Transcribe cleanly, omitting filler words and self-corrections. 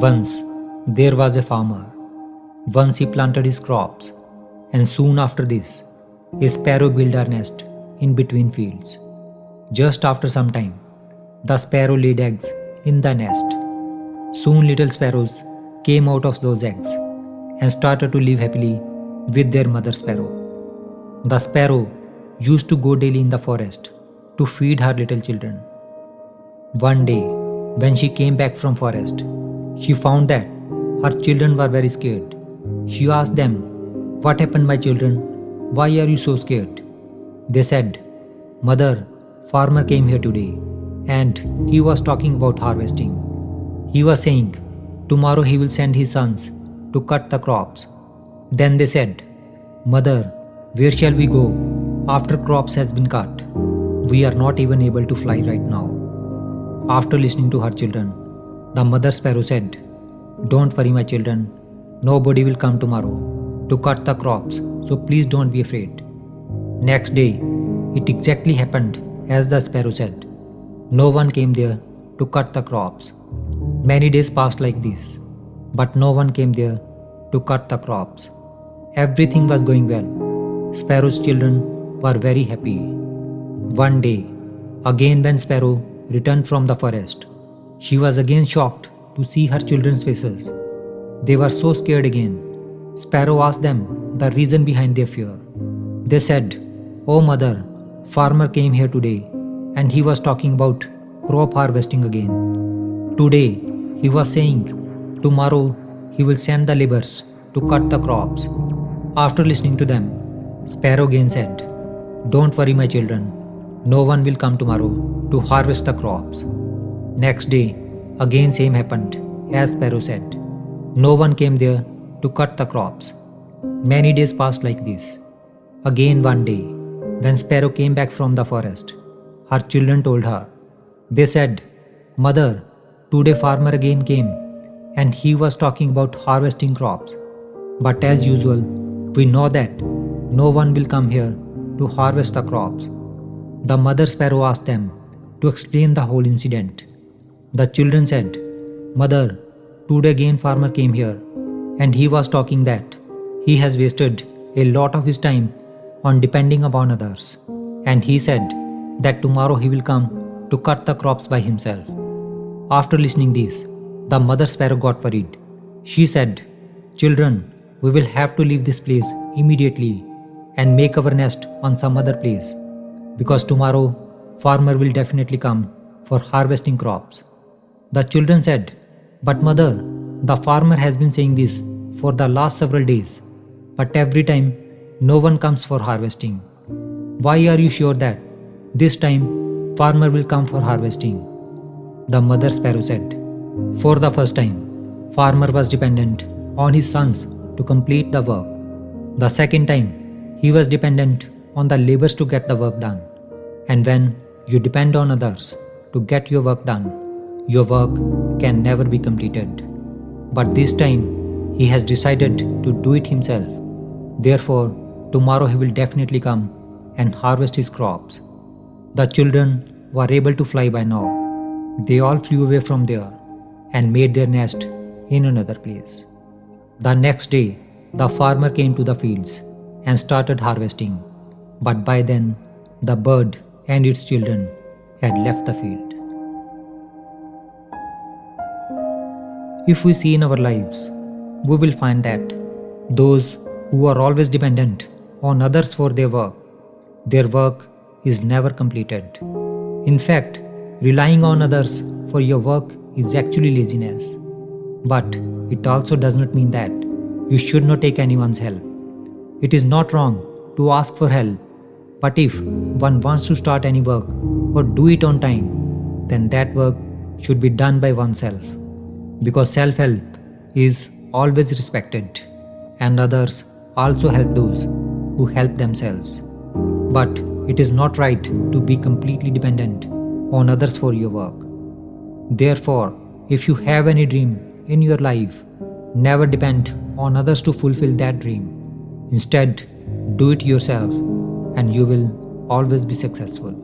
Once there was a farmer. Once he planted his crops, and soon after this, a sparrow built her nest in between fields. Just after some time, the sparrow laid eggs in the nest. Soon little sparrows came out of those eggs and started to live happily with their mother sparrow. The sparrow used to go daily in the forest to feed her little children. One day, when she came back from forest, she found that her children were very scared. She asked them, "What happened, my children? Why are you so scared?" They said, "Mother, farmer came here today and he was talking about harvesting. He was saying, tomorrow he will send his sons to cut the crops." Then they said, "Mother, where shall we go after crops has been cut? We are not even able to fly right now." After listening to her children, the mother sparrow said, "Don't worry, my children. Nobody will come tomorrow to cut the crops, so please don't be afraid." Next day, it exactly happened as the sparrow said. No one came there to cut the crops. Many days passed like this, but no one came there to cut the crops. Everything was going well. Sparrow's children were very happy. One day, again when Sparrow returned from the forest, she was again shocked to see her children's faces. They were so scared again. Sparrow asked them the reason behind their fear. They said, "Oh mother, farmer came here today and he was talking about crop harvesting again. Today he was saying tomorrow he will send the laborers to cut the crops." After listening to them, Sparrow again said, "Don't worry, my children. No one will come tomorrow to harvest the crops." Next day, again same happened as Sparrow said. No one came there to cut the crops. Many days passed like this. Again one day, when Sparrow came back from the forest, her children told her. They said, "Mother, today farmer again came and he was talking about harvesting crops. But as usual, we know that no one will come here to harvest the crops." The mother sparrow asked them to explain the whole incident. The children said, "Mother, today again farmer came here and he was talking that he has wasted a lot of his time on depending upon others, and he said that tomorrow he will come to cut the crops by himself." After listening this, the mother sparrow got worried. She said, "Children, we will have to leave this place immediately and make our nest on some other place, because tomorrow farmer will definitely come for harvesting crops." The children said, "But mother, the farmer has been saying this for the last several days, but every time no one comes for harvesting. Why are you sure that this time farmer will come for harvesting?" The mother sparrow said, "For the first time, farmer was dependent on his sons to complete the work. The second time, he was dependent on the laborers to get the work done. And when you depend on others to get your work done, your work can never be completed. But this time, he has decided to do it himself. Therefore, tomorrow he will definitely come and harvest his crops." The children were able to fly by now. They all flew away from there and made their nest in another place. The next day, the farmer came to the fields and started harvesting. But by then, the bird and its children had left the field. If we see in our lives, we will find that those who are always dependent on others for their work is never completed. In fact, relying on others for your work is actually laziness. But it also does not mean that you should not take anyone's help. It is not wrong to ask for help, but if one wants to start any work or do it on time, then that work should be done by oneself. Because self-help is always respected, and others also help those who help themselves. But it is not right to be completely dependent on others for your work. Therefore, if you have any dream in your life, never depend on others to fulfill that dream. Instead, do it yourself and you will always be successful.